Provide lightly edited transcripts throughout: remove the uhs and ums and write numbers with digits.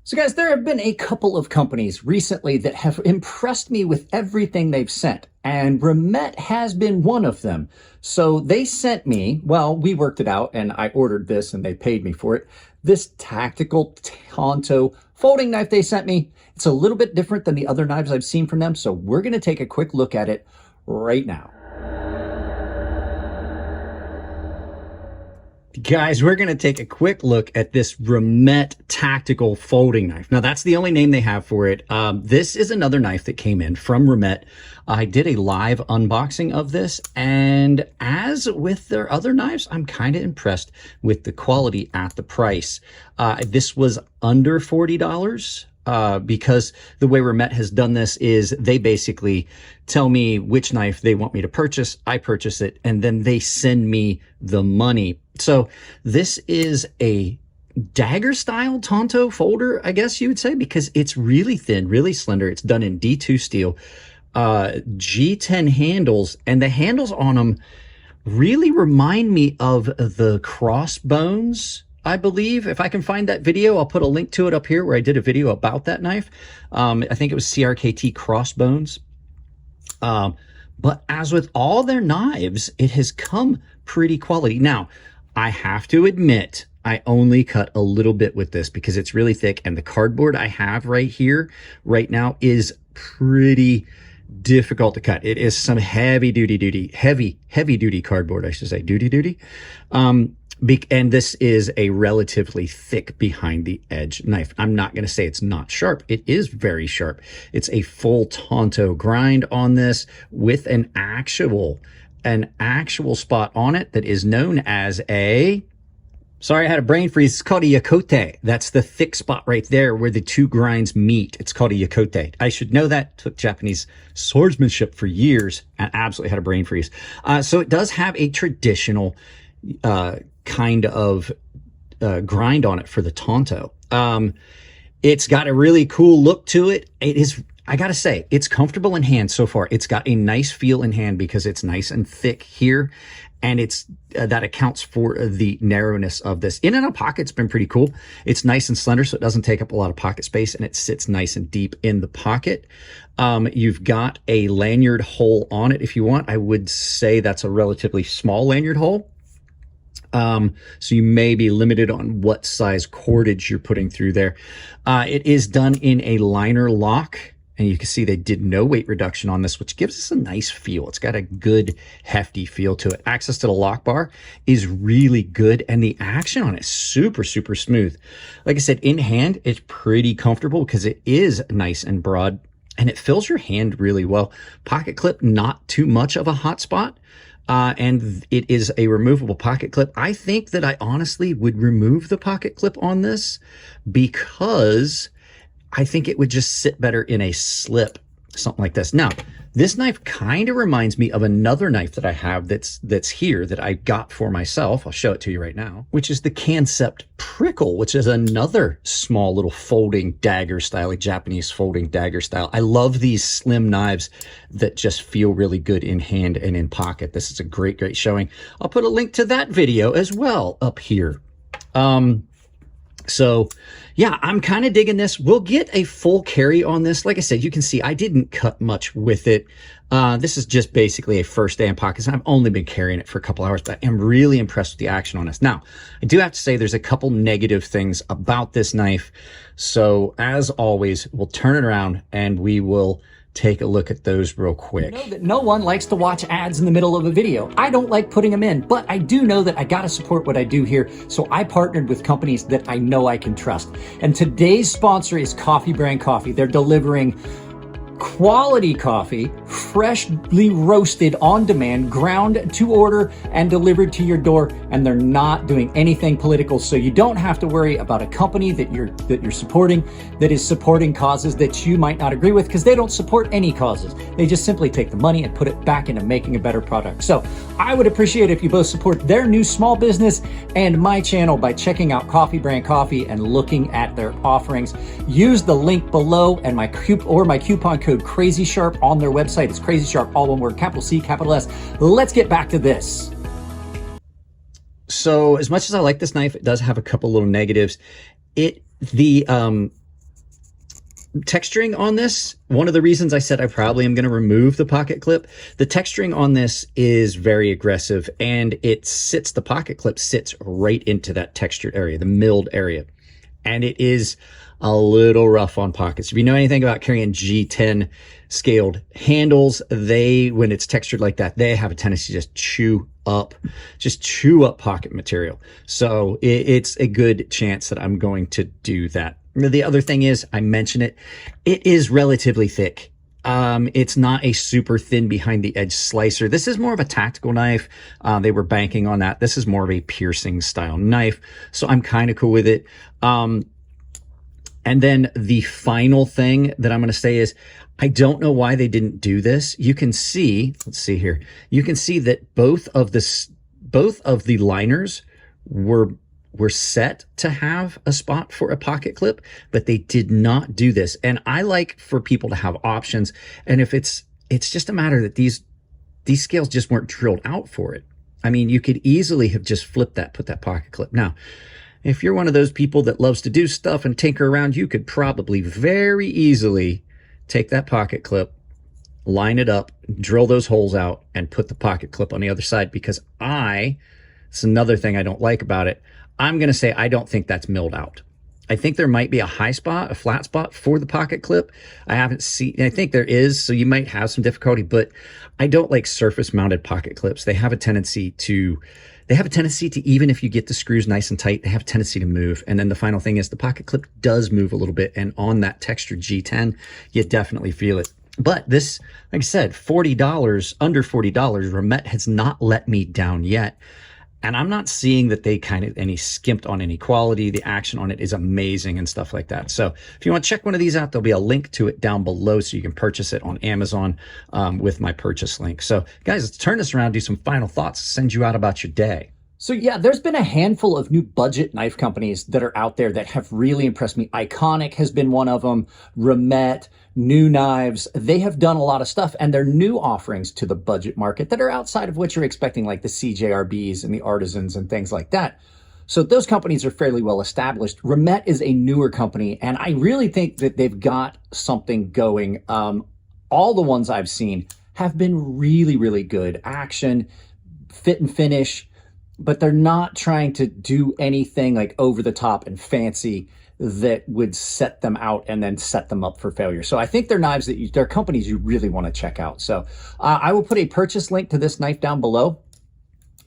So guys, there have been a couple of companies recently that have impressed me with everything they've sent, and Remet has been one of them. So they sent me, well, we worked it out and I ordered this and they paid me for it, this tactical Tanto folding knife they sent me. It's a little bit different than the other knives I've seen from them, so we're gonna take a quick look at it right now. Guys, we're going to take a quick look at this Remet tactical folding knife. Now, that's the only name they have for it. This is another knife that came in from Remet. I did a live unboxing of this, and as with their other knives, I'm kind of impressed with the quality at the price. This was under $40. Because the way Remet has done this is they basically tell me which knife they want me to purchase, I purchase it, and then they send me the money. So this is a dagger style Tanto folder, I guess you would say, because it's really thin, really slender. It's done in D2 steel, G10 handles, and the handles on them really remind me of the crossbones, I believe. If I can find that video, I'll put a link to it up here where I did a video about that knife. I think it was CRKT Crossbones. But as with all their knives, it has come pretty quality. Now, I have to admit, I only cut a little bit with this because it's really thick, and the cardboard I have right here, right now, is pretty difficult to cut. It is some heavy duty cardboard, I should say, duty. And this is a relatively thick behind the edge knife. I'm not going to say it's not sharp. It is very sharp. It's a full Tanto grind on this with an actual spot on it that is known as a, sorry, I had a brain freeze. It's called a yakote. That's the thick spot right there where the two grinds meet. It's called a yakote. I should know that. Took Japanese swordsmanship for years and absolutely had a brain freeze. So it does have a traditional kind of grind on it for the Tanto. It's got a really cool look to it. It is, I gotta say, it's comfortable in hand so far. It's got a nice feel in hand because it's nice and thick here, and it's that accounts for the narrowness of this. In and out pocket's been pretty cool. It's nice and slender, so it doesn't take up a lot of pocket space, and it sits nice and deep in the pocket. You've got a lanyard hole on it if you want. I would say that's a relatively small lanyard hole. So you may be limited on what size cordage you're putting through there. It is done in a liner lock, and you can see they did no weight reduction on this, which gives us a nice feel. It's got a good hefty feel to it. Access to the lock bar is really good, and the action on it is super smooth. Like I said, in hand, it's pretty comfortable because it is nice and broad, and it fills your hand really well. Pocket clip, not too much of a hot spot. And it is a removable pocket clip. I think that I honestly would remove the pocket clip on this because I think it would just sit better in a slip, something like this. Now, this knife kind of reminds me of another knife that I have that's here that I got for myself. I'll show it to you right now, which is the Concept Prickle, which is another small little folding dagger style, like Japanese folding dagger style. I love these slim knives that just feel really good in hand and in pocket. This is a great showing. I'll put a link to that video as well up here. So yeah, I'm kind of digging this. We'll get a full carry on this. Like I said, you can see I didn't cut much with it. This is just basically a first day in pockets. I've only been carrying it for a couple hours, but I'm really impressed with the action on this. Now, I do have to say there's a couple negative things about this knife. So as always, we'll turn it around and we will take a look at those real quick. I know that no one likes to watch ads in the middle of a video. I don't like putting them in, but I do know that I gotta support what I do here, so I partnered with companies that I know I can trust. And today's sponsor is Coffee Brand Coffee. They're delivering quality coffee, freshly roasted on demand, ground to order and delivered to your door, and they're not doing anything political, so you don't have to worry about a company that you're supporting that is supporting causes that you might not agree with, because they don't support any causes. They just simply take the money and put it back into making a better product. So I would appreciate if you both support their new small business and my channel by checking out Coffee Brand Coffee and looking at their offerings. Use the link below and my coupon code Crazy Sharp on their website. It's Crazy Sharp, all one word, capital C, capital S. Let's get back to this. So as much as I like this knife, it does have a couple little negatives. The texturing on this, one of the reasons I said I probably am going to remove the pocket clip, the texturing on this is very aggressive, and the pocket clip sits right into that textured area, the milled area. And it is a little rough on pockets. If you know anything about carrying G10 scaled handles, when it's textured like that, they have a tendency to just chew up pocket material. So it's a good chance that I'm going to do that. The other thing is, I mentioned it is relatively thick. It's not a super thin behind the edge slicer. This is more of a tactical knife. They were banking on that. This is more of a piercing style knife. So I'm kind of cool with it. And then the final thing that I'm going to say is, I don't know why they didn't do this. You can see, let's see here. You can see that both of the liners were set to have a spot for a pocket clip, but they did not do this. And I like for people to have options. And if it's just a matter that these scales just weren't drilled out for it. I mean, you could easily have just flipped that, put that pocket clip. Now, if you're one of those people that loves to do stuff and tinker around, you could probably very easily take that pocket clip, line it up, drill those holes out, and put the pocket clip on the other side, because it's another thing I don't like about it. I'm going to say I don't think that's milled out. I think there might be a high spot, a flat spot for the pocket clip. I think there is, so you might have some difficulty, but I don't like surface mounted pocket clips. They have a tendency to, even if you get the screws nice and tight, they have a tendency to move. And then the final thing is the pocket clip does move a little bit. And on that textured G10, you definitely feel it. But this, like I said, $40, under $40, Remet has not let me down yet. And I'm not seeing that they any skimped on any quality. The action on it is amazing and stuff like that. So if you want to check one of these out, there'll be a link to it down below so you can purchase it on Amazon with my purchase link. So guys, let's turn this around, do some final thoughts, send you out about your day. So yeah, there's been a handful of new budget knife companies that are out there that have really impressed me. Iconic has been one of them, Remet, New Knives. They have done a lot of stuff, and they're new offerings to the budget market that are outside of what you're expecting, like the CJRBs and the Artisans and things like that. So those companies are fairly well established. Remet is a newer company, and I really think that they've got something going. All the ones I've seen have been really, really good. Action, fit and finish, but they're not trying to do anything like over the top and fancy that would set them out and then set them up for failure. So I think they're knives they're companies you really want to check out. So I will put a purchase link to this knife down below.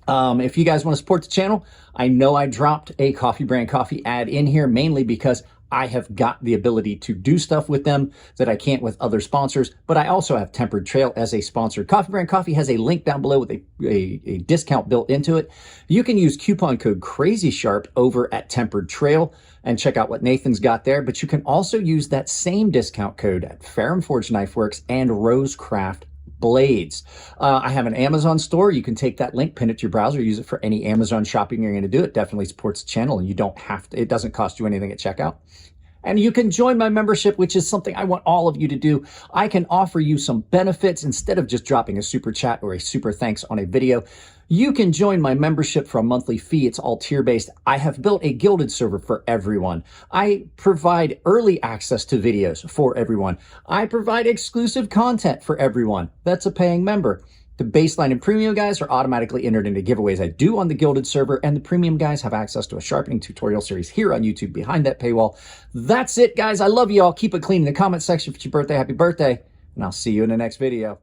If you guys want to support the channel, I know I dropped a Coffee Brand Coffee ad in here mainly because I have got the ability to do stuff with them that I can't with other sponsors, but I also have Tempered Trail as a sponsor. Coffee Brand Coffee has a link down below with a discount built into it. You can use coupon code CrazySharp over at Tempered Trail and check out what Nathan's got there, but you can also use that same discount code at Ferrum Forge Knife Works and Rosecraft Blades. I have an Amazon store. You can take that link, pin it to your browser, use it for any Amazon shopping you're going to do. It definitely supports the channel, and you don't have to, it doesn't cost you anything at checkout. And you can join my membership, which is something I want all of you to do. I can offer you some benefits instead of just dropping a super chat or a super thanks on a video. You can join my membership for a monthly fee. It's all tier-based. I have built a gilded server for everyone. I provide early access to videos for everyone. I provide exclusive content for everyone. That's a paying member. The baseline and premium guys are automatically entered into giveaways I do on the gilded server, and the premium guys have access to a sharpening tutorial series here on YouTube behind that paywall. That's it, guys. I love you all. Keep it clean in the comment section. If it's your birthday, happy birthday, and I'll see you in the next video.